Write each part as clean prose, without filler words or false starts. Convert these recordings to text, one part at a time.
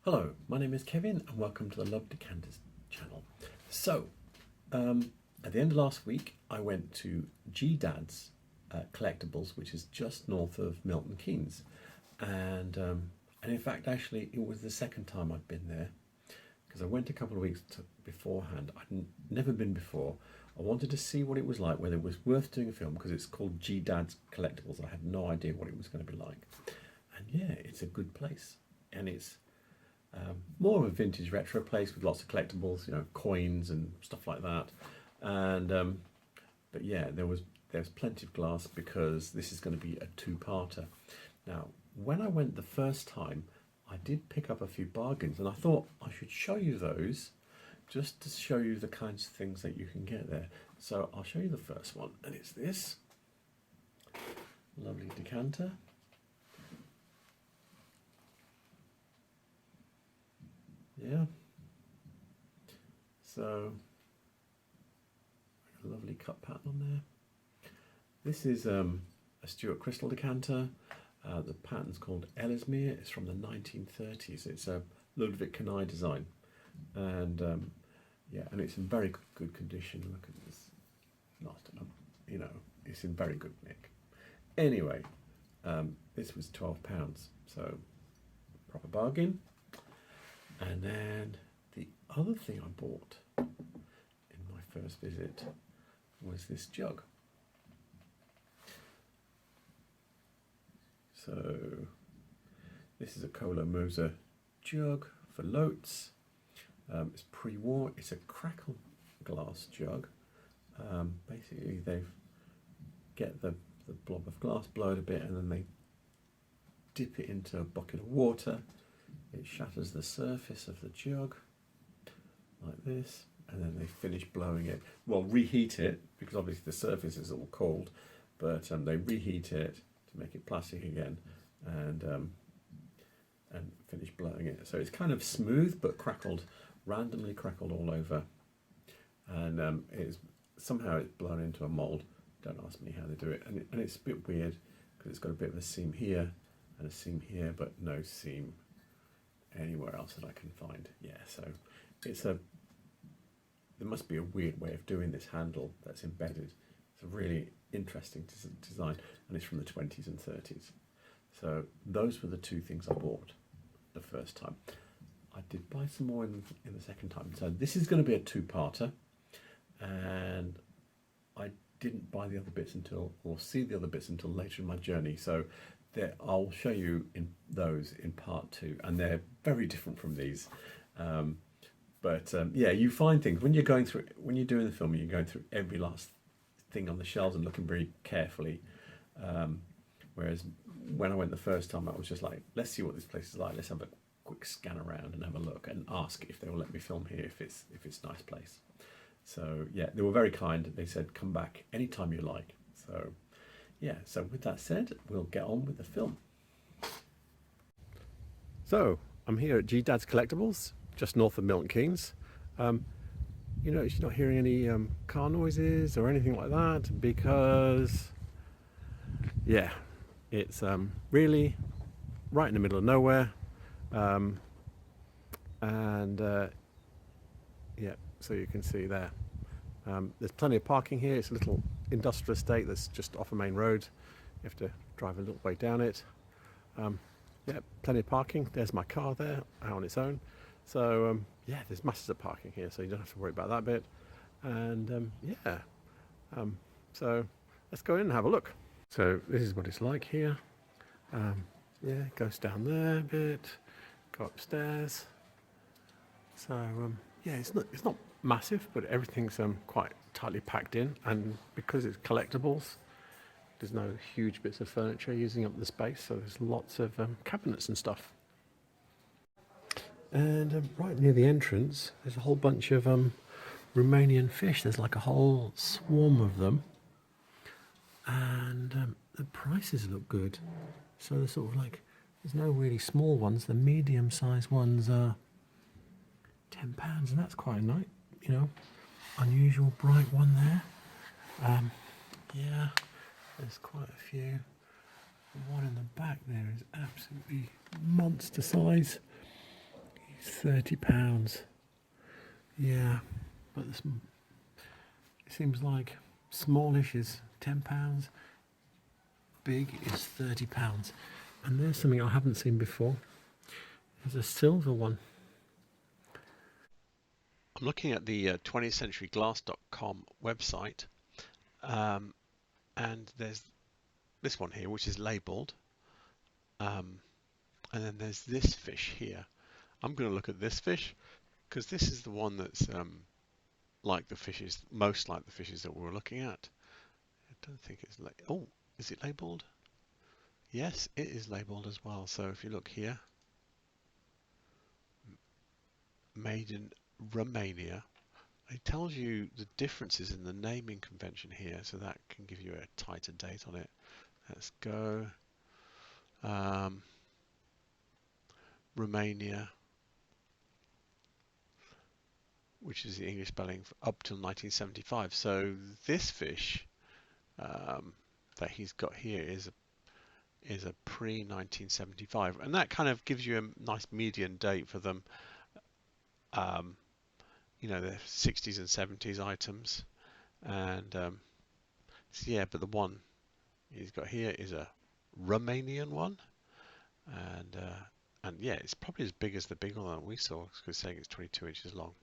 Hello, my name is Kevin and welcome to the Love Decanters channel. So, at the end of last week I went to Gdad's Collectibles, which is just north of Milton Keynes, and in fact actually it was the second time I'd been there, because I went a couple of weeks beforehand. I'd never been before. I wanted to see what it was like, whether it was worth doing a film, because it's called Gdad's Collectibles. I had no idea what it was going to be like, and yeah, it's a good place, and it's more of a vintage retro place with lots of collectibles, you know, coins and stuff like that. And but yeah, there's plenty of glass, because this is going to be a two-parter. Now, when I went the first time, I did pick up a few bargains, and I thought I should show you those, just to show you the kinds of things that you can get there. So I'll show you the first one, and it's this lovely decanter. Yeah, so a lovely cut pattern on there. This is a Stuart crystal decanter. The pattern's called Ellesmere. It's from the 1930s. It's a Ludwig Canai design, and yeah, and it's in very good condition. Look at this, you know, it's in very good nick. Anyway, this was £12, so proper bargain. And then the other thing I bought in my first visit was this jug. So this is a Cola Moser jug for Lotes. It's pre-war. It's a crackle glass jug. Basically, they get the blob of glass, blow it a bit, and then they dip it into a bucket of water. It shatters the surface of the jug like this, and then they finish blowing it. Well, reheat it, because obviously the surface is all cold, but they reheat it to make it plastic again, and finish blowing it. So it's kind of smooth but crackled, randomly crackled all over, and somehow it's blown into a mould. Don't ask me how they do it, and it's a bit weird, because it's got a bit of a seam here and a seam here, but no seam anywhere else that I can find. Yeah, so there must be a weird way of doing this handle that's embedded. It's a really interesting design, and it's from the 20s and 30s. So those were the two things I bought the first time. I did buy some more in the second time. So this is going to be a two-parter, and I didn't buy the other bits or see the other bits until later in my journey. So I'll show you those in part two, and they're very different from these. Yeah, you find things when you're doing the film, you're going through every last thing on the shelves and looking very carefully. Whereas when I went the first time, I was just like, let's see what this place is like. Let's have a quick scan around and have a look, and ask if they will let me film here if it's a nice place. So yeah, they were very kind. They said, come back anytime you like. So yeah, so with that said, we'll get on with the film. So I'm here at Gdad's Collectibles, just north of Milton Keynes. You know, you're not hearing any car noises or anything like that, because yeah, it's really right in the middle of nowhere, yeah, so you can see there. There's plenty of parking here. It's a little industrial estate that's just off a main road. You have to drive a little way down it. Yeah, plenty of parking. There's my car there, out on its own. So yeah, there's masses of parking here, so you don't have to worry about that bit. And yeah, so let's go in and have a look. So this is what it's like here. Yeah, it goes down there a bit, go upstairs. So yeah, it's not massive, but everything's quite tightly packed in, and because it's collectibles, there's no huge bits of furniture using up the space, so there's lots of cabinets and stuff. And right near the entrance, there's a whole bunch of Romanian fish. There's like a whole swarm of them, and the prices look good. So they're sort of like, there's no really small ones. The medium-sized ones are £10, and that's quite a nice, you know, unusual bright one there. Yeah, there's quite a few. The one in the back there is absolutely monster size. It's £30. Yeah, but it seems like smallish is £10, big is £30. And there's something I haven't seen before. There's a silver one. I'm looking at the 20thcenturyglass.com website, and there's this one here which is labelled, and then there's this fish here. I'm going to look at this fish because this is the one that's like the fishes, most like the fishes that we're looking at. I don't think it's oh, is it labelled? Yes, it is labelled as well. So if you look here, made in Romania. It tells you the differences in the naming convention here, so that can give you a tighter date on it. Let's go. Romania, which is the English spelling for up till 1975. So this fish that he's got here is a pre-1975, and that kind of gives you a nice median date for them. You know, the 60s and 70s items, and so yeah, but the one he's got here is a Romanian one, and yeah, it's probably as big as the big one that we saw, because saying it's 22 inches long.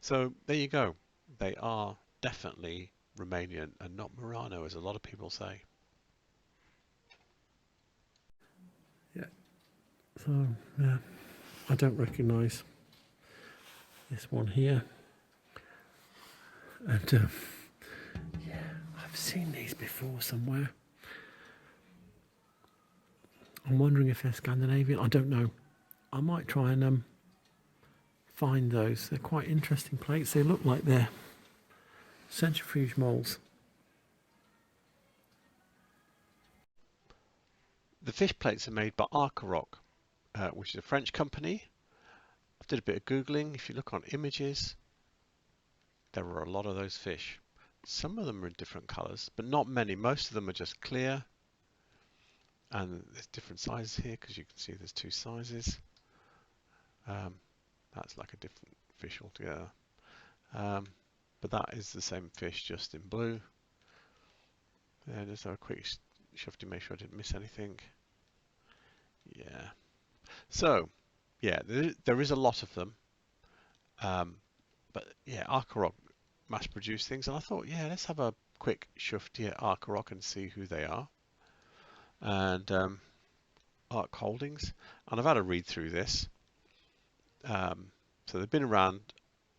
So there you go. They are definitely Romanian and not Murano, as a lot of people say. Yeah. So yeah, I don't recognise this one here, and yeah, I've seen these before somewhere. I'm wondering if they're Scandinavian. I don't know. I might try and find those. They're quite interesting plates. They look like they're centrifuge moulds. The fish plates are made by Arcaroc, which is a French company. I did a bit of Googling. If you look on images, there are a lot of those fish. Some of them are in different colours, but not many. Most of them are just clear. And there's different sizes here, because you can see there's two sizes. That's like a different fish altogether. But that is the same fish, just in blue. And just have a quick shove to make sure I didn't miss anything. Yeah. So, yeah, there is a lot of them. But yeah, Arcaroc mass produce things, and I thought, yeah, let's have a quick shove to Arcaroc and see who they are. And Arc Holdings, and I've had a read through this. So they've been around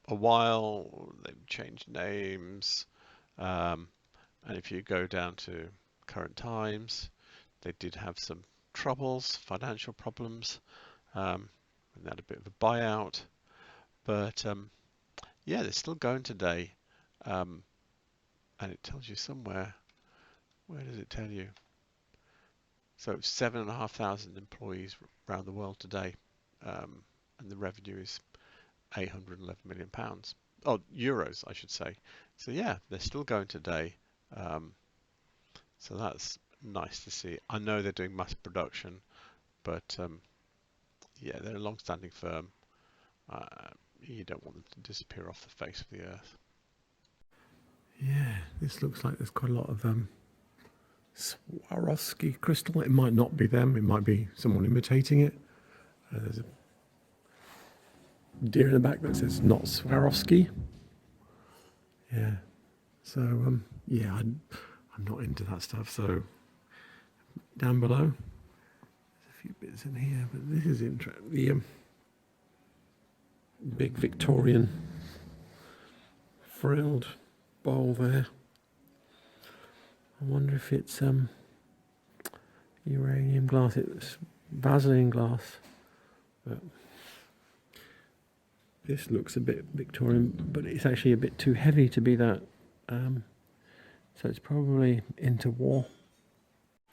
a while, they've changed names, and if you go down to current times, they did have some troubles, financial problems, and they had a bit of a buyout, but yeah, they're still going today, and it tells you somewhere. Where does it tell you? So 7,500 employees around the world today, and the revenue is £811 million. Oh, euros, I should say. So yeah, they're still going today. So that's nice to see. I know they're doing mass production, but yeah, they're a long-standing firm. You don't want them to disappear off the face of the earth. Yeah, this looks like there's quite a lot of Swarovski crystal. It might not be them. It might be someone imitating it. There's a deer in the back that says not Swarovski. Yeah. So yeah, I'm not into that stuff. So down below, there's a few bits in here, but this is interesting. The big Victorian frilled bowl there. I wonder if it's uranium glass. It's Vaseline glass, but this looks a bit Victorian, but it's actually a bit too heavy to be that. So it's probably interwar.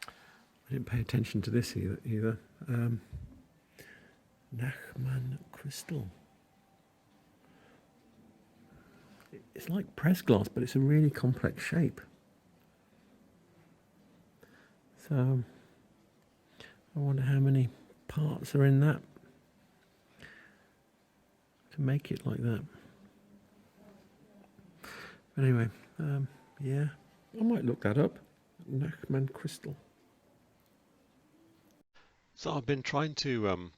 I didn't pay attention to this either. Nachman crystal. It's like pressed glass, but it's a really complex shape. So I wonder how many parts are in that. to make it like that. But anyway, yeah, I might look that up. Nachman crystal. So I've been trying to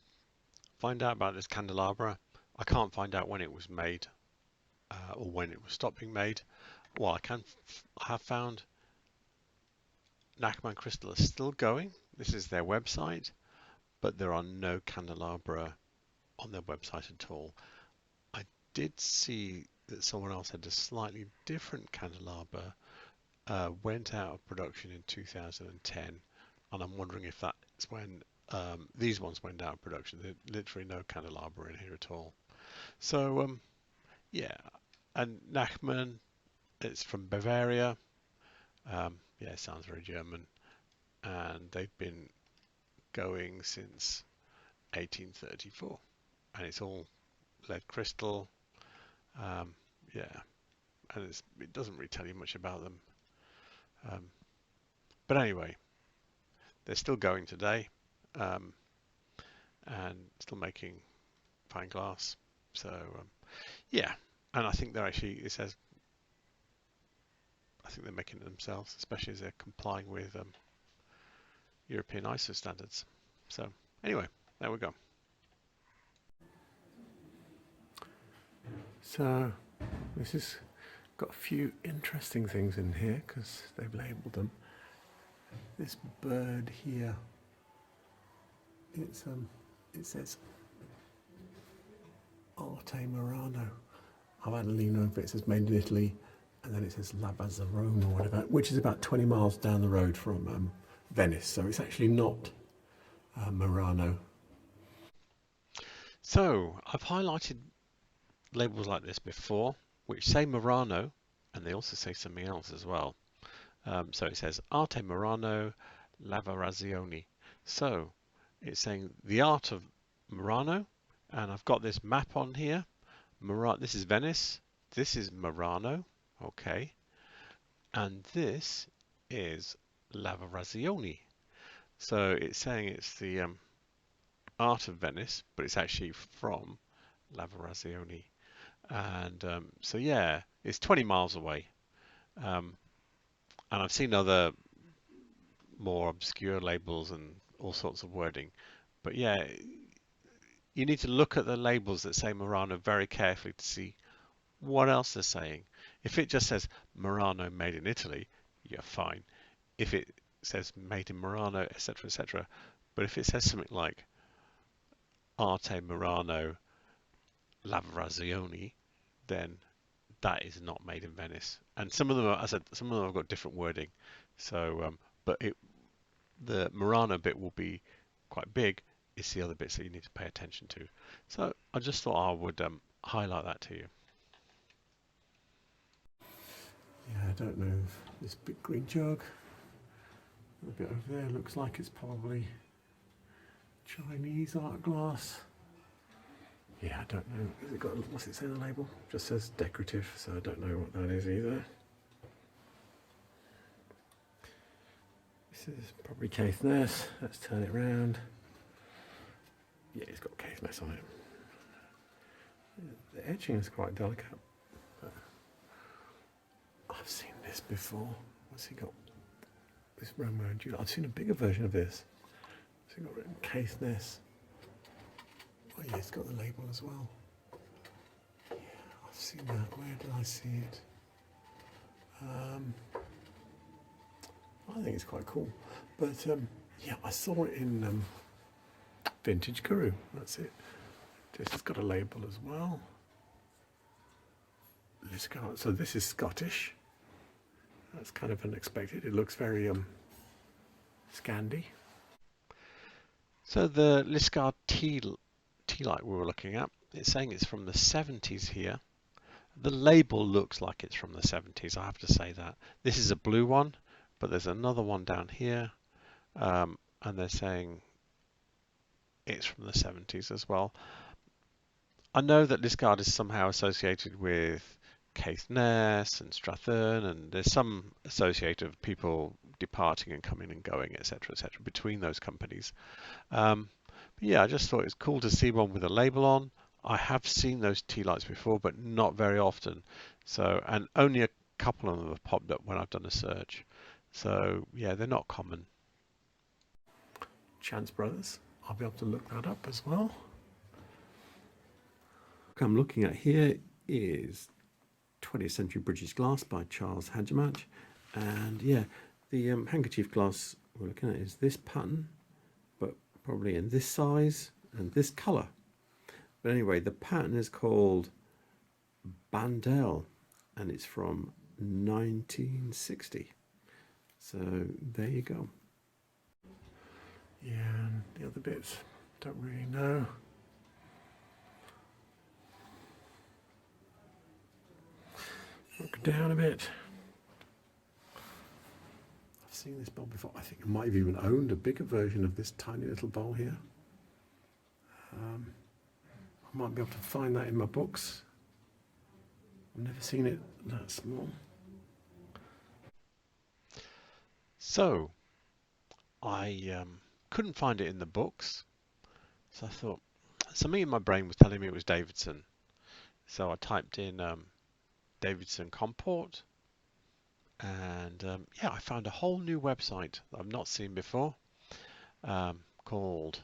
find out about this candelabra. I can't find out when it was made or when it was stopped being made. Well, I have found Nachman crystal is still going. This is their website, but there are no candelabra on their website at all. I did see that someone else had a slightly different candelabra, went out of production in 2010, and I'm wondering if that's when these ones went out of production. There's literally no candelabra in here at all. So yeah, and Nachman, it's from Bavaria. Yeah, it sounds very German, and they've been going since 1834, and it's all lead crystal. Yeah, and it doesn't really tell you much about them. But anyway, they're still going today, and still making fine glass. So yeah, and I think they're actually, it says, I think they're making it themselves, especially as they're complying with European ISO standards. So anyway, there we go. So this has got a few interesting things in here because they've labelled them. This bird here, it says Arte Murano. I've had a lean over it. It says made in Italy, and then it says Labazzarone or whatever, which is about 20 miles down the road from Venice. So it's actually not Murano. So I've highlighted labels like this before, which say Murano, and they also say something else as well. So it says Arte Murano Lavorazioni. So it's saying the art of Murano, and I've got this map on here. This is Venice. This is Murano. Okay. And this is Lavorazioni. So it's saying it's the art of Venice, but it's actually from Lavorazioni. And so yeah, it's 20 miles away. And I've seen other more obscure labels and all sorts of wording. But yeah, you need to look at the labels that say Murano very carefully to see what else they're saying. If it just says Murano made in Italy, you're fine. If it says made in Murano, etc., etc. But if it says something like Arte Murano Lavorazioni, then that is not made in Venice. And some of them, as I said, some of them have got different wording. So, but the Murano bit will be quite big. It's the other bits that you need to pay attention to. So I just thought I would highlight that to you. Yeah, I don't know if this big green jug, a bit over there, looks like it's probably Chinese art glass. Yeah, I don't know. Has it got, what's it say on the label? Just says decorative, so I don't know what that is either. This is probably Caithness. Let's turn it round. Yeah, it's got Caithness on it. The etching is quite delicate. But I've seen this before. What's he got? This Romeo and Juliet. I've seen a bigger version of this. What's he got written? Caithness. Oh yeah, it's got the label as well. Yeah, I've seen that. Where did I see it? I think it's quite cool. But yeah, I saw it in Vintage Guru. That's it. This has got a label as well. Liskeard. So this is Scottish. That's kind of unexpected. It looks very Scandi. So the Liskeard tea light we were looking at, it's saying it's from the 70s here. The label looks like it's from the 70s, I have to say that. This is a blue one, but there's another one down here, and they're saying it's from the 70s as well. I know that Liskeard is somehow associated with Caithness and Strathern, and there's some associated with people departing and coming and going, etc., between those companies. But yeah, I just thought it was cool to see one with a label on. I have seen those tea lights before, but not very often. So, and only a couple of them have popped up when I've done a search. So yeah, they're not common. Chance Brothers. I'll be able to look that up as well. What I'm looking at here is 20th Century British Glass by Charles Hajdamach. And yeah, the handkerchief glass we're looking at is this pattern, but probably in this size and this colour. But anyway, the pattern is called Bandel, and it's from 1960. So there you go. Yeah, and the other bits, don't really know. Look down a bit. I've seen this bowl before. I think I might have even owned a bigger version of this tiny little bowl here. I might be able to find that in my books. I've never seen it that small. So I couldn't find it in the books, so I thought something in my brain was telling me it was Davidson. So I typed in Davidson Comport, and yeah, I found a whole new website that I've not seen before, called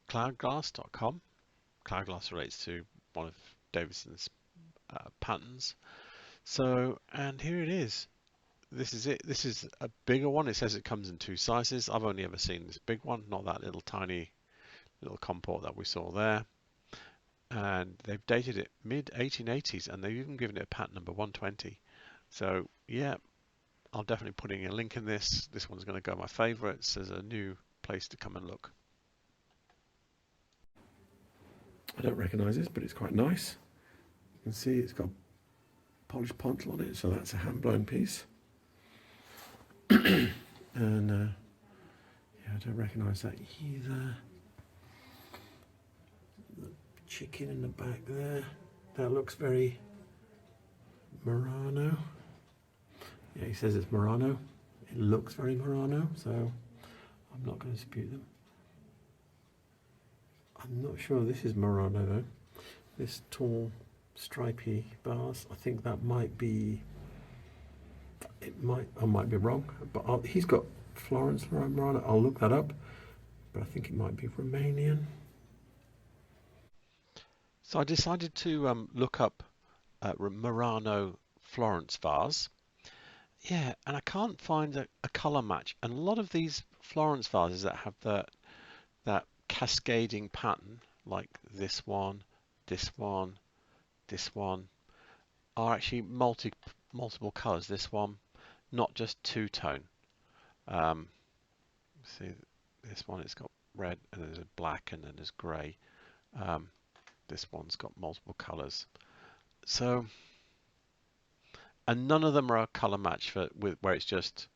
cloudglass.com. Cloudglass relates to one of Davidson's patterns. So, and here it is. This is it. This is a bigger one. It says it comes in 2 sizes. I've only ever seen this big one, not that little tiny little comport that we saw there. And they've dated it mid 1880s, and they've even given it a pattern number 120. So yeah, I'll definitely put in a link in this. This one's going to go my favourites as a new place to come and look. I don't recognise this, but it's quite nice. You can see it's got polished pontil on it, so that's a hand-blown piece. And yeah, I don't recognise that either. The chicken in the back there, that looks very Murano. Yeah, he says it's Murano. It looks very Murano, so I'm not going to dispute them. I'm not sure this is Murano though. This tall stripy bars, I think that might be, I might be wrong, but he's got Florence Murano. I'll look that up, but I think it might be Romanian. So I decided to look up Murano Florence vase. Yeah, and I can't find a colour match. And a lot of these Florence vases that have that cascading pattern, like this one, this one, this one, are actually multiple colours. This one, not just two-tone. See, this one, it's got red, and then there's black, and then there's grey. This one's got multiple colours. So, and none of them are a colour match where it's just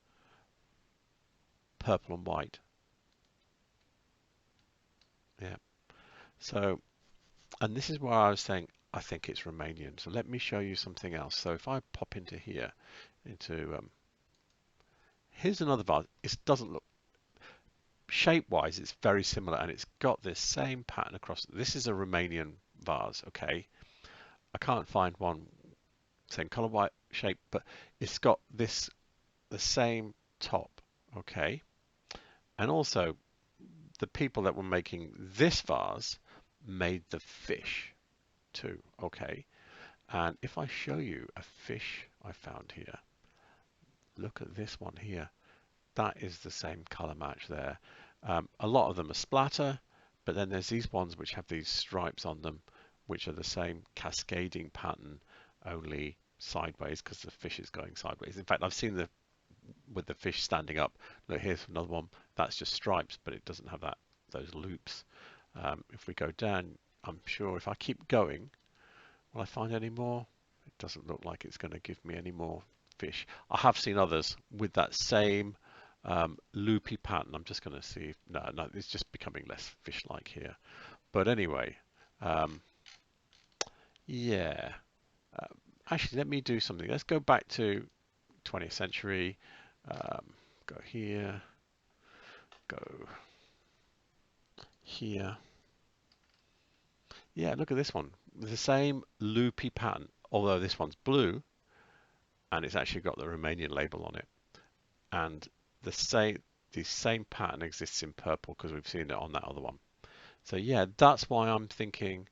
purple and white. Yeah. So, and this is where I was saying I think it's Romanian. So let me show you something else. So if I pop into here, here's another vase. It doesn't look, shape-wise, it's very similar, and it's got this same pattern across. This is a Romanian vase, okay? I can't find one same color, white shape, but it's got the same top, okay? And also, the people that were making this vase made the fish too, okay? And if I show you a fish I found here, look at this one here. That is the same color match there. A lot of them are splatter, but then there's these ones which have these stripes on them, which are the same cascading pattern, only sideways because the fish is going sideways. In fact, I've seen with the fish standing up. Look, here's another one. That's just stripes, but it doesn't have those loops. If we go down, I'm sure if I keep going, will I find any more? It doesn't look like it's going to give me any more fish. I have seen others with that same loopy pattern. I'm just going to see. No, it's just becoming less fish-like here. But anyway, yeah. Actually, let me do something. Let's go back to 20th century. Go here. Go here. Yeah, look at this one. The same loopy pattern, although this one's blue, and it's actually got the Romanian label on it. And the same pattern exists in purple because we've seen it on that other one. So yeah, that's why I'm thinking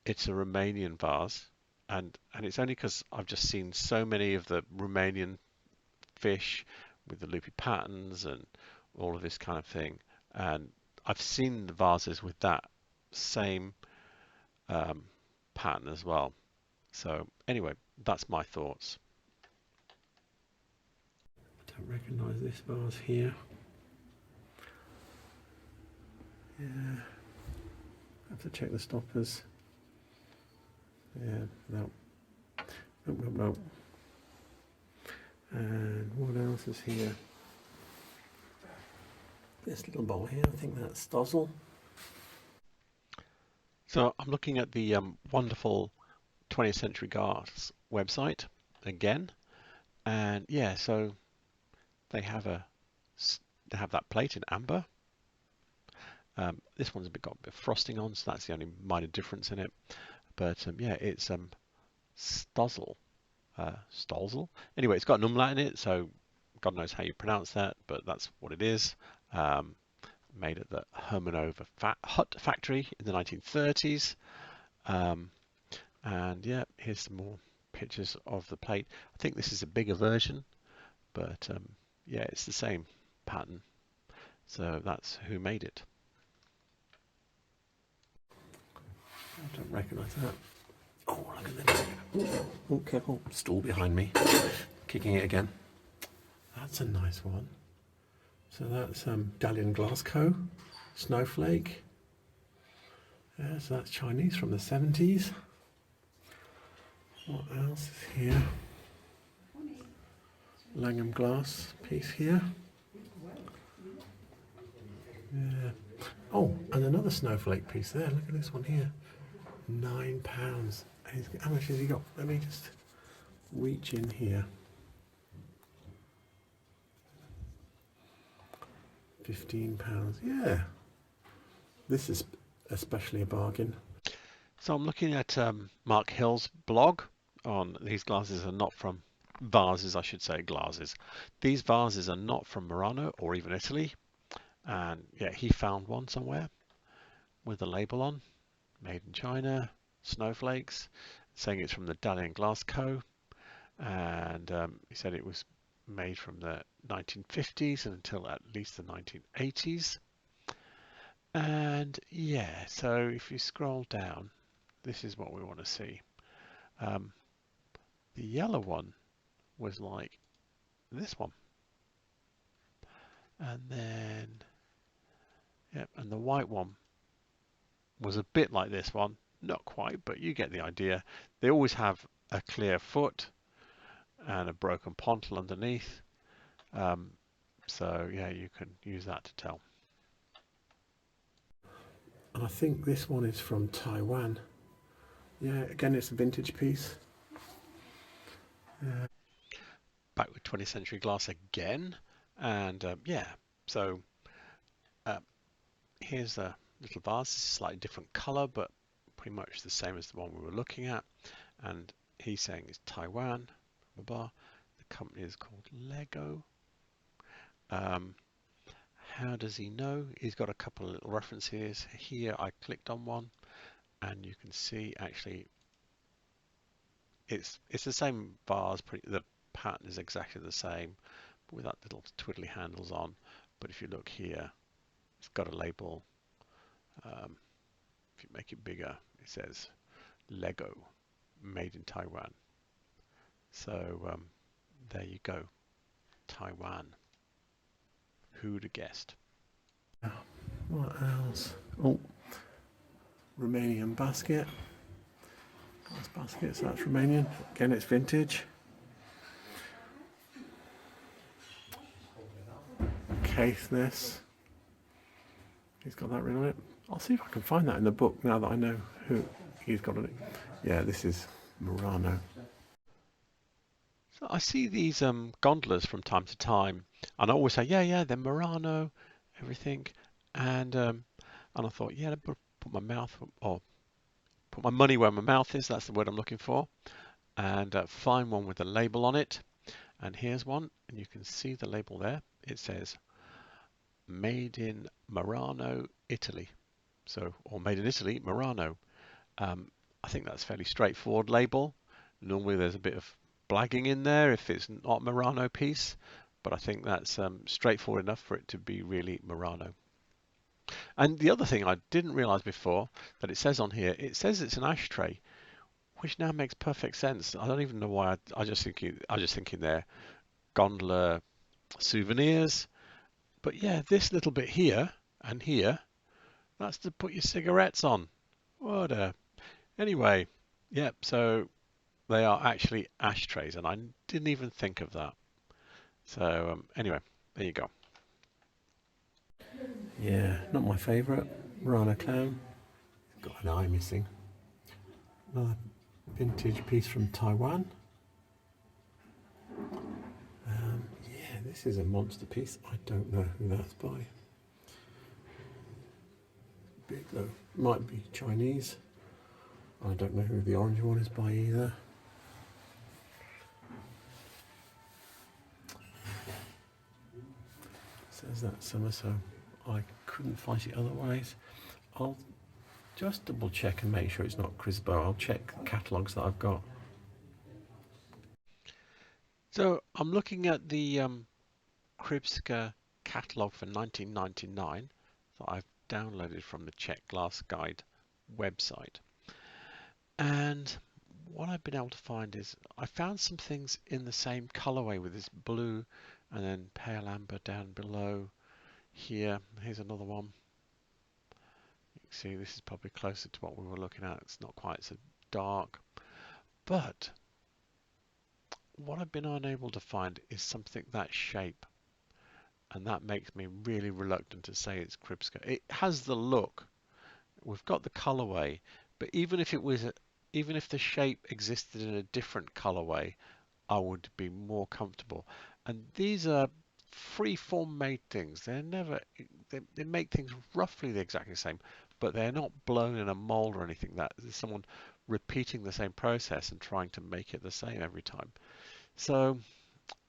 it's a Romanian vase, and it's only because I've just seen so many of the Romanian fish with the loopy patterns and all of this kind of thing, and I've seen the vases with that same pattern as well. So anyway, that's my thoughts. Don't recognise this vase here. Yeah, have to check the stoppers. Yeah, no. No. And what else is here? This little bowl here, I think that's Stozzle. So I'm looking at the wonderful 20th Century Glass website again, and yeah, so they have that plate in amber. This one's got a bit of frosting on, so that's the only minor difference in it. But yeah, it's Stozzle. Stolzel. Anyway, it's got an umlaut in it, so God knows how you pronounce that, but that's what it is. Made at the Hermanova Hut factory in the 1930s. And yeah, here's some more pictures of the plate. I think this is a bigger version, but yeah, it's the same pattern. So that's who made it. I don't recognise that. Oh, look at this. Oh, careful. Stool behind me. Kicking it again. That's a nice one. So that's Dalian Glass Co. Snowflake. Yeah, so that's Chinese from the 70s. What else is here? Langham Glass piece here. Yeah. Oh, and another snowflake piece there. Look at this one here. £9. How much has he got? Let me just reach in here. £15. Yeah. This is especially a bargain. So I'm looking at Mark Hill's blog on these glasses are not from vases, I should say glasses. These vases are not from Murano or even Italy. And yeah, he found one somewhere with a label on, made in China, snowflakes, saying it's from the Dalian Glass Co. And he said it was made from the 1950s until at least the 1980s. And yeah, so if you scroll down, this is what we want to see. The yellow one was like this one. And then, yeah, and the white one was a bit like this one. Not quite, but you get the idea. They always have a clear foot and a broken pontle underneath. So yeah, you can use that to tell. And I think this one is from Taiwan. Yeah, again, it's a vintage piece. Back with 20th Century Glass again. And yeah, so here's a little vase. It's a slightly different color, but pretty much the same as the one we were looking at. And he's saying it's Taiwan. Blah, blah. The company is called Lego. How does he know? He's got a couple of little references here. I clicked on one, and you can see actually it's the same vase. The pattern is exactly the same, with that little twiddly handles on. But if you look here, it's got a label. If you make it bigger, it says Lego, made in Taiwan. So there you go, Taiwan. Who'd have guessed? What else? Oh, Romanian basket. Glass basket, so that's Romanian. Again, it's vintage. Case this. He's got that written on it. I'll see if I can find that in the book now that I know who he's got on it. Yeah, this is Murano. So I see these gondolas from time to time, and I always say, yeah, they're Murano, everything, and I thought, yeah, but put my mouth, or put my money where my mouth is, that's the word I'm looking for, and find one with a label on it. And here's one, and you can see the label there. It says made in Murano, Italy. So, or made in Italy, Murano. I think that's a fairly straightforward label. Normally there's a bit of blagging in there if it's not a Murano piece, but I think that's straightforward enough for it to be really Murano. And the other thing I didn't realize before that it says on here, it says it's an ashtray, which now makes perfect sense. I don't even know why. I was just thinking they're gondola souvenirs. But yeah, this little bit here and here, that's to put your cigarettes on. What a... Anyway, yep, so they are actually ashtrays, and I didn't even think of that. So anyway, there you go. Yeah, not my favourite. Murano clown. Got an eye missing. Another vintage piece from Taiwan. Yeah, this is a monster piece. I don't know who that's by. Big though. Might be Chinese. I don't know who the orange one is by either. Says that summer, so I couldn't find it otherwise. I'll just double check and make sure it's not Crisbo. I'll check the catalogues that I've got. So I'm looking at the Kribska catalogue for 1999 that I've downloaded from the Czech Glass Guide website. And what I've been able to find is I found some things in the same colorway with this blue and then pale amber down below here. Here's another one. You can see this is probably closer to what we were looking at. It's not quite so dark. But what I've been unable to find is something that shape. And that makes me really reluctant to say it's Kribska. It has the look. We've got the colorway, but even if the shape existed in a different colorway, I would be more comfortable. And these are free-form made things. They're never, they make things roughly the exactly same, but they're not blown in a mold or anything. That there's someone repeating the same process and trying to make it the same every time. So,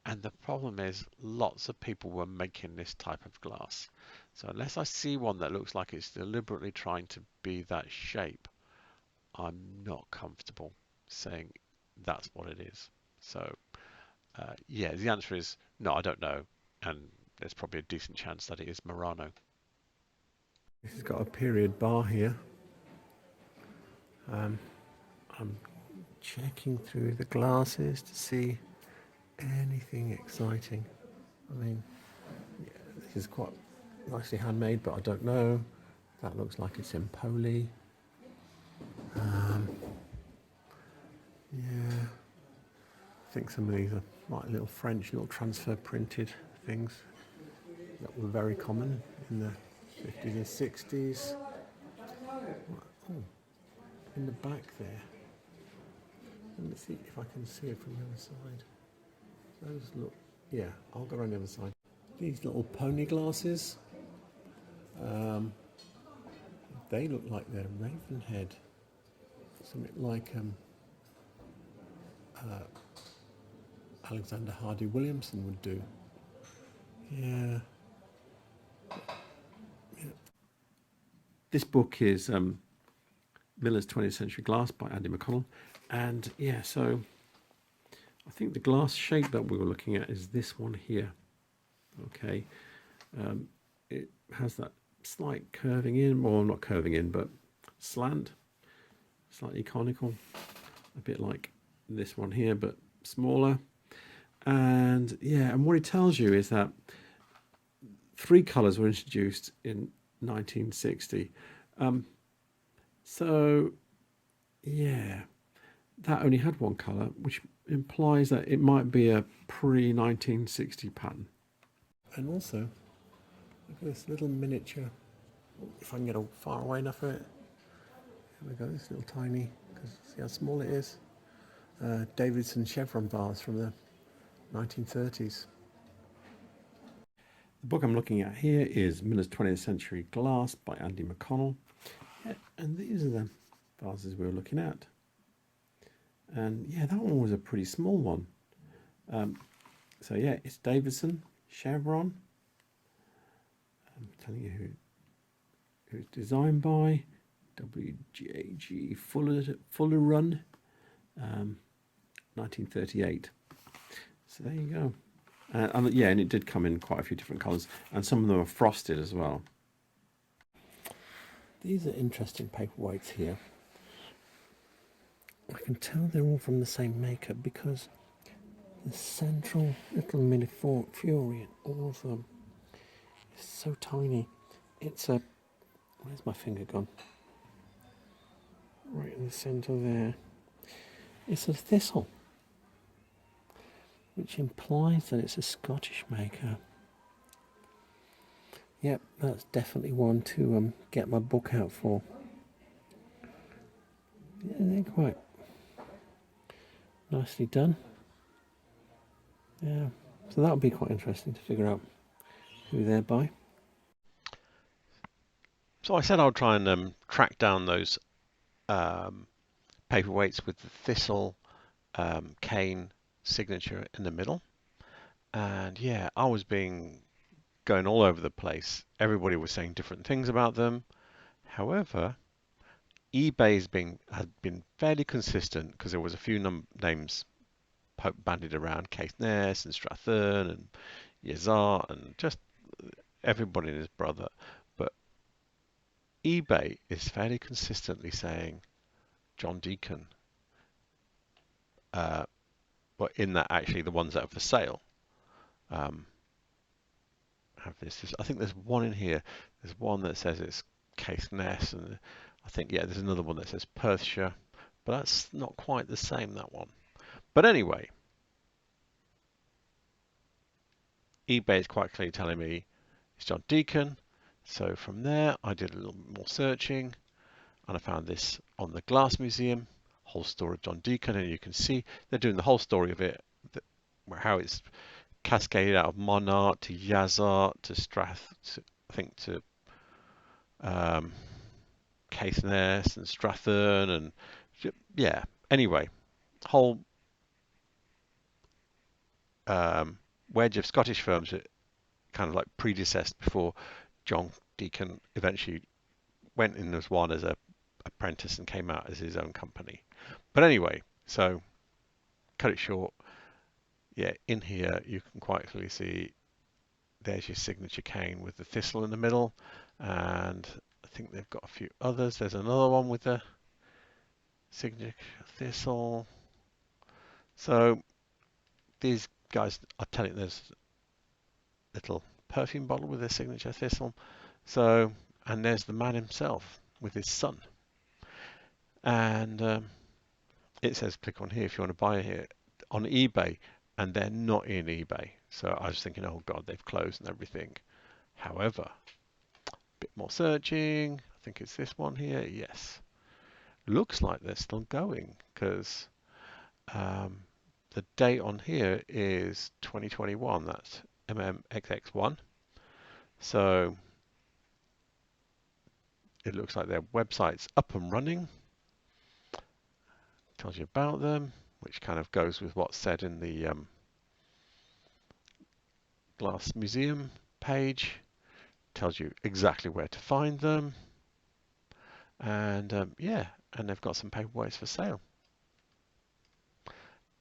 and the problem is lots of people were making this type of glass. So unless I see one that looks like it's deliberately trying to be that shape, I'm not comfortable saying that's what it is. So yeah, the answer is no, I don't know. And there's probably a decent chance that it is Murano. This has got a period bar here. I'm checking through the glasses to see anything exciting. I mean, yeah, this is quite nicely handmade, but I don't know. That looks like it's in poly. Yeah, I think some of these are like little French, little transfer printed things that were very common in the 50s and 60s. Oh, in the back there. Let me see if I can see it from the other side. Those look, yeah, I'll go around the other side. These little pony glasses, they look like they're Ravenhead. Something like Alexander Hardy Williamson would do. Yeah. This book is Miller's 20th Century Glass by Andy McConnell. And yeah, so I think the glass shape that we were looking at is this one here. Okay. It has that slight curving in, or not curving in, but slant, slightly conical, a bit like this one here, but smaller. And yeah, and what it tells you is that 3 colours were introduced in 1960. So yeah, that only had 1 colour, which implies that it might be a pre-1960 pattern. And also, look at this little miniature. If I can get far away enough of it. Here we go, this little tiny, because see how small it is? Davidson chevron vase from the 1930s. The book I'm looking at here is Miller's 20th Century Glass by Andy McConnell. Yeah, and these are the vases we were looking at. And yeah, that one was a pretty small one. So yeah, it's Davidson, Chevron. I'm telling you who it's designed by. WGAG Fuller Run, 1938. So there you go. And yeah, and it did come in quite a few different colours, and some of them are frosted as well. These are interesting paperweights here. I can tell they're all from the same maker because the central little Fury, all of them, is so tiny. It's a, where's my finger gone? Right in the centre there. It's a thistle, which implies that it's a Scottish maker. Yep, that's definitely one to get my book out for. Yeah, they're quite nicely done. Yeah, so that would be quite interesting to figure out who they're by. So I said I'll try and track down those paperweights with the thistle cane signature in the middle. And yeah, I was going all over the place. Everybody was saying different things about them. However, eBay has been fairly consistent because there was a few names bandied around, Caithness and Strathern and Yazart and just everybody and his brother. But eBay is fairly consistently saying John Deacon. But in that, actually, the ones that are for sale have this. I think there's one in here. There's one that says it's Caithness, and I think, yeah, there's another one that says Perthshire, but that's not quite the same, that one. But anyway, eBay is quite clearly telling me it's John Deacon. So from there, I did a little more searching, and I found this on the Glass Museum, whole story of John Deacon, and you can see they're doing the whole story of it, how it's cascaded out of Monart to Yazart to Caithness and Strathern, and yeah. Anyway, whole wedge of Scottish firms that kind of like predecessed before John Deacon eventually went in as one as a apprentice and came out as his own company. But anyway, so cut it short. Yeah, in here you can quite clearly see there's your signature cane with the thistle in the middle, and I think they've got a few others. There's another one with the signature thistle. So these guys are telling there's a little perfume bottle with a signature thistle. So, and there's the man himself with his son. And it says click on here if you want to buy it here on eBay, and they're not in eBay. So I was thinking, oh God, they've closed and everything. However, a bit more searching. I think it's this one here. Yes. Looks like they're still going because the date on here is 2021. That's MMXX1. So it looks like their website's up and running. Tells you about them, which kind of goes with what's said in the Glass Museum page. Tells you exactly where to find them. And yeah, and they've got some paperweights for sale.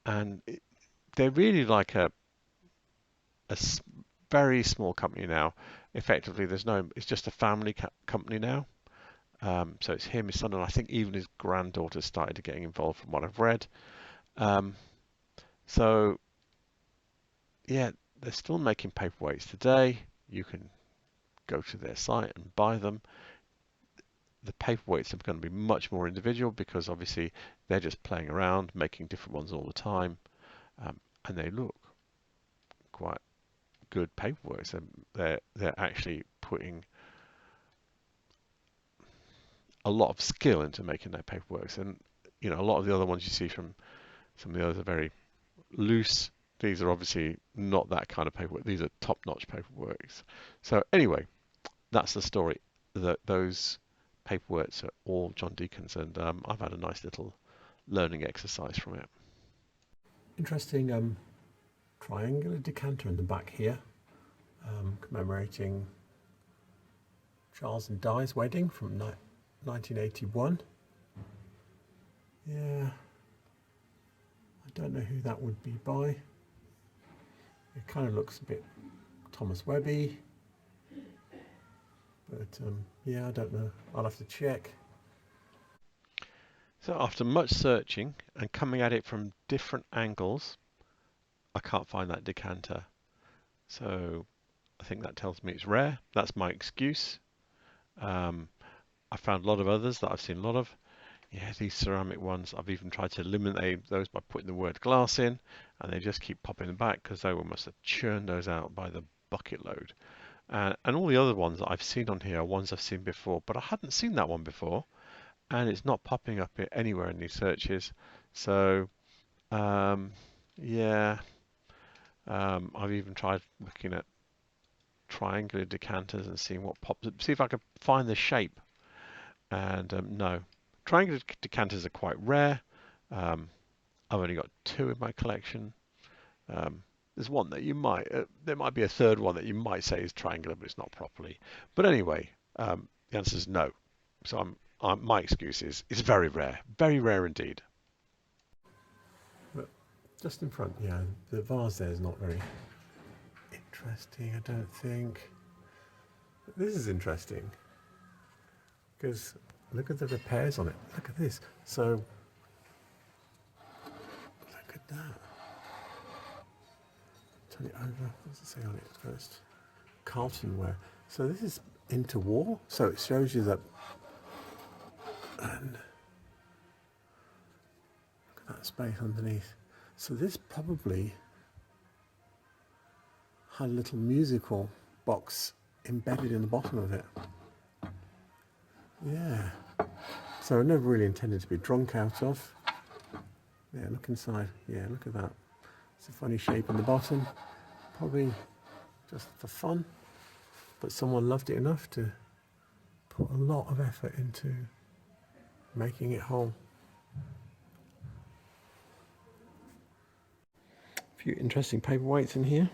And they're really like a very small company now. Effectively, it's just a family company now. So it's him, his son, and I think even his granddaughter started getting involved from what I've read. So yeah, they're still making paperweights today. You can go to their site and buy them. The paperweights are going to be much more individual because obviously they're just playing around, making different ones all the time, and they look quite good paperweights. They're actually putting a lot of skill into making their paperworks, and you know, a lot of the other ones you see from some of the others are very loose. These are obviously not that kind of paperwork. These are top-notch paperworks. So anyway, that's the story. Those paperweights are all John Deacon's, and I've had a nice little learning exercise from it. Interesting triangular decanter in the back here, commemorating Charles and Di's wedding from 1981. Yeah, I don't know who that would be by. It kind of looks a bit Thomas Webby, but yeah, I don't know. I'll have to check. So after much searching and coming at it from different angles, I can't find that decanter. So I think that tells me it's rare. That's my excuse. I found a lot of others that I've seen a lot of. Yeah, these ceramic ones, I've even tried to eliminate those by putting the word glass in, and they just keep popping back because they must have churned those out by the bucket load. And all the other ones that I've seen on here are ones I've seen before, but I hadn't seen that one before, and it's not popping up anywhere in these searches. So, yeah, I've even tried looking at triangular decanters and seeing what pops up, see if I could find the shape. And no, triangular decanters are quite rare. I've only got 2 in my collection. There's one that you might, there might be a third one that you might say is triangular, but it's not properly. But anyway, the answer is no. So my excuse is it's very rare indeed. But just in front, yeah, the vase there is not very interesting, I don't think. But this is interesting because look at the repairs on it. Look at this. So look at that. Turn it over. What does it say on it first? Carlton ware. So this is interwar. So it shows you that. And look at that space underneath. So this probably had a little musical box embedded in the bottom of it. Yeah. So I never really intended to be drunk out of. Yeah, look inside. Yeah, look at that. It's a funny shape in the bottom. Probably just for fun. But someone loved it enough to put a lot of effort into making it whole. A few interesting paperweights in here.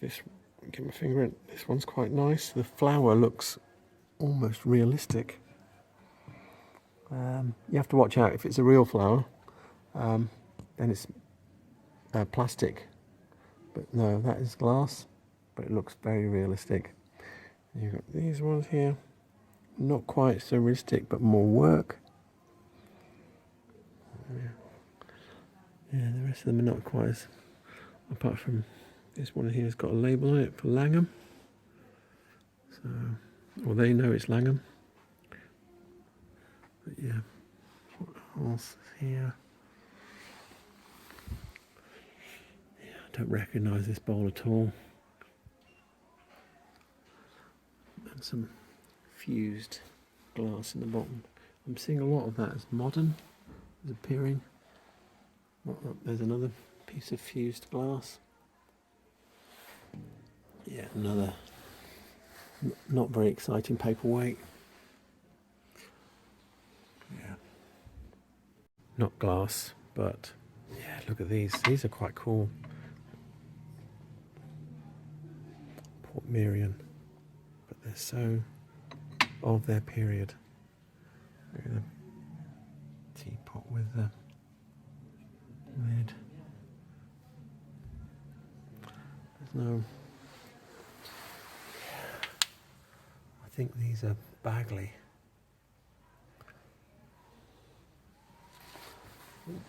This, get my finger in, this one's quite nice. The flower looks almost realistic. You have to watch out if it's a real flower, then it's plastic. But no, that is glass, but it looks very realistic. You've got these ones here, not quite so realistic, but more work. Yeah, the rest of them are not quite as, apart from this one here has got a label on it for Langham. So, well, they know it's Langham. But yeah, what else is here? Yeah, I don't recognise this bowl at all. And some fused glass in the bottom. I'm seeing a lot of that as modern, is appearing. Oh, there's another piece of fused glass. Yeah, another not very exciting paperweight. Yeah. Not glass, but yeah, look at these. These are quite cool. Port Merion. But they're so of their period. Look at the teapot with the lid. There's no. I think these are Bagley.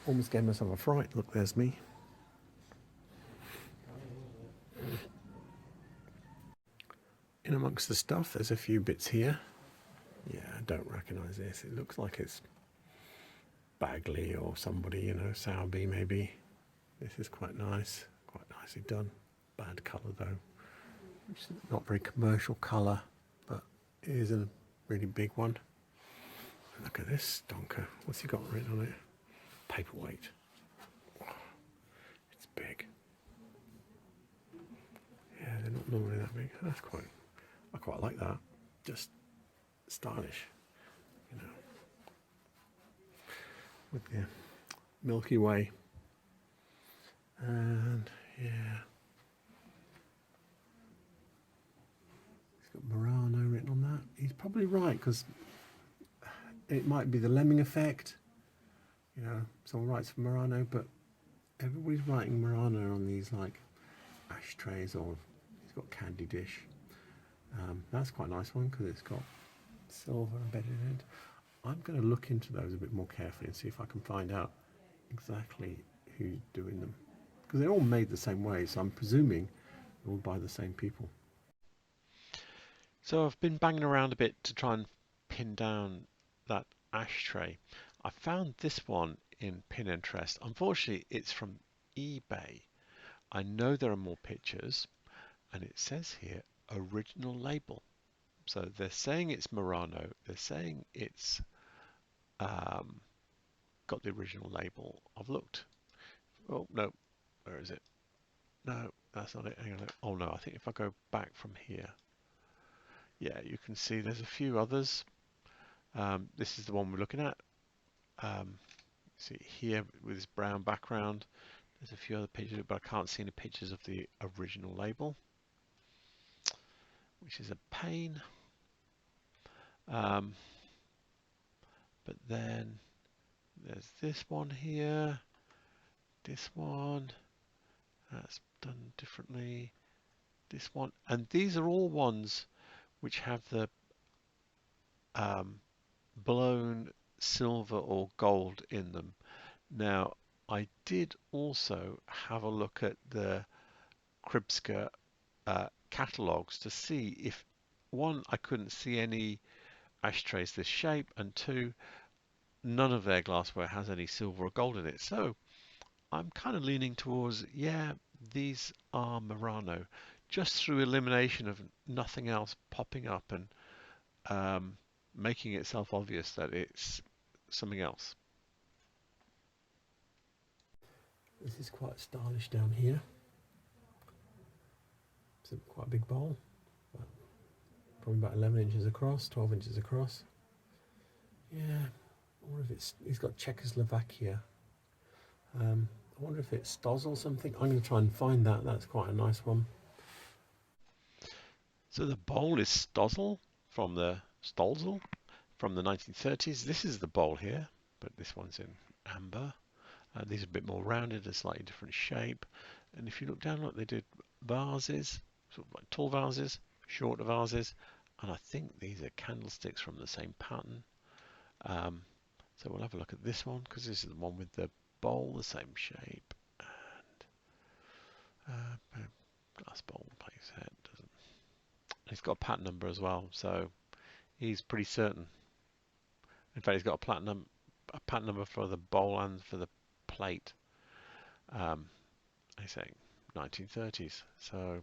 Almost gave myself a fright. Look, there's me. In amongst the stuff, there's a few bits here. Yeah, I don't recognise this. It looks like it's Bagley or somebody, you know, Sowerby maybe. This is quite nice, quite nicely done. Bad colour though. It's not very commercial colour, but it is a really big one. Look at this stonker. What's he got written on it? Paperweight. It's big. Yeah, they're not normally that big. That's quite. I quite like that. Just stylish. you know, with the Milky Way. And yeah, he's got Murano written on that. He's probably right, because it might be the lemming effect. You know, someone writes for Murano, but everybody's writing Murano on these like ashtrays, or he's got candy dish. That's quite a nice one because it's got silver embedded in it. I'm going to look into those a bit more carefully and see if I can find out exactly who's doing them, because they're all made the same way, so I'm presuming they're all by the same people. So I've been banging around a bit to try and pin down that ashtray. I found this one in Pinterest. Unfortunately, it's from eBay. I know there are more pictures, and it says here original label. So they're saying it's Murano. They're saying it's got the original label. I've looked. Oh no, where is it? No, that's not it. Hang on. Oh no, I think if I go back from here, yeah, you can see there's a few others. This is the one we're looking at. See here with this brown background. There's a few other pictures, but I can't see any pictures of the original label, which is a pain. But then there's this one here, this one, that's done differently, this one, and these are all ones which have the blown silver or gold in them. Now, I did also have a look at the Kribska catalogues to see if, one, I couldn't see any ashtrays this shape, and two, none of their glassware has any silver or gold in it. So I'm kind of leaning towards, yeah, these are Murano, just through elimination of nothing else popping up and making itself obvious that it's something else. This is quite stylish down here. It's quite a big bowl, probably about 11 inches across, 12 inches across. Yeah, I wonder if he's got Czechoslovakia. I wonder if it's Stoz or something. I'm going to try and find that. That's quite a nice one. So the bowl is Stolzel from the 1930s. This is the bowl here, but this one's in amber. These are a bit more rounded, a slightly different shape. And if you look down, look, they did vases, sort of like tall vases, shorter vases, and I think these are candlesticks from the same pattern. So we'll have a look at this one, because this is the one with the bowl, the same shape, and glass bowl playset doesn't. It's got a pattern number as well, so he's pretty certain. In fact, he's got a pattern number for the bowl and for the plate. I say 1930s. So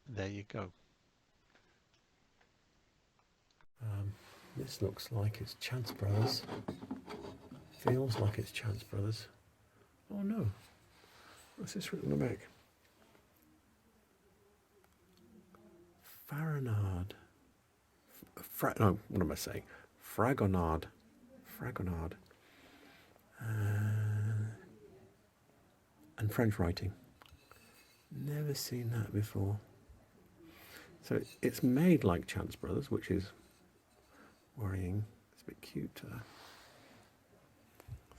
there you go. This looks like it's Chance Brothers. Feels like it's Chance Brothers. Oh no. What's this written on the back? Farinard. No, what am I saying? Fragonard. Fragonard. And French writing. Never seen that before. So it's made like Chance Brothers, which is worrying. It's a bit cute.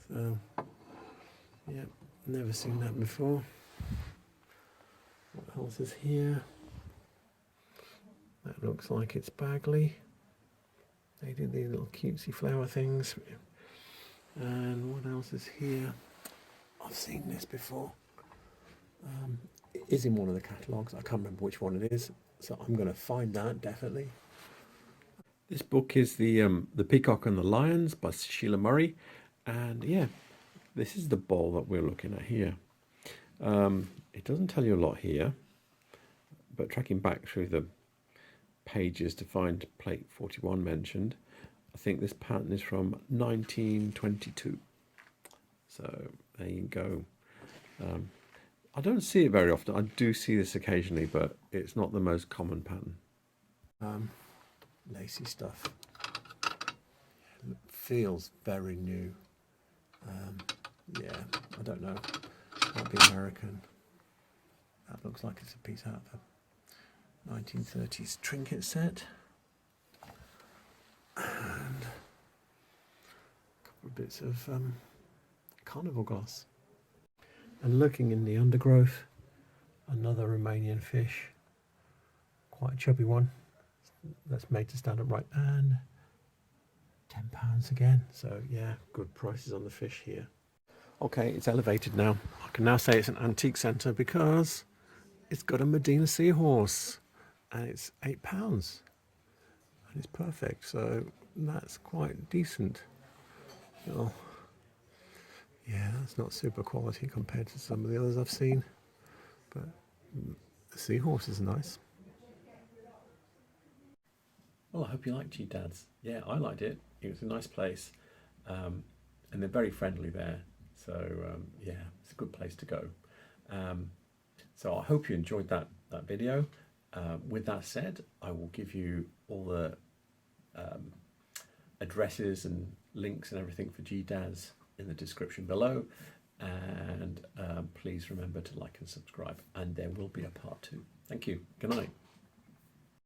So, yeah, never seen that before. What else is here? That looks like it's Bagley. They did these little cutesy flower things. And what else is here? I've seen this before. It is in one of the catalogues. I can't remember which one it is, so I'm going to find that definitely. This book is the Peacock and the Lions by Sheila Murray, and yeah, this is the bowl that we're looking at here. It doesn't tell you a lot here, but tracking back through the pages to find plate 41 mentioned, I think this pattern is from 1922. So there you go. I don't see it very often. I do see this occasionally, but it's not the most common pattern. Lacy stuff. feels very new. Yeah, I don't know. Might be American. That looks like it's a piece out of a 1930s trinket set. And a couple of bits of carnival glass. And looking in the undergrowth, another Romanian fish. Quite a chubby one. That's made to stand upright, and £10 again. So yeah, good prices on the fish here. Okay, it's elevated now. I can now say it's an antique centre because it's got a Medina seahorse, and it's £8, and it's perfect. So that's quite decent. Well, yeah, that's not super quality compared to some of the others I've seen, but the seahorse is nice. Well, I hope you liked Gdad's. Yeah, I liked it. It was a nice place, and they're very friendly there. So yeah, it's a good place to go. So I hope you enjoyed that video. With that said, I will give you all the addresses and links and everything for Gdad's in the description below. And please remember to like and subscribe. And there will be a part 2. Thank you. Good night.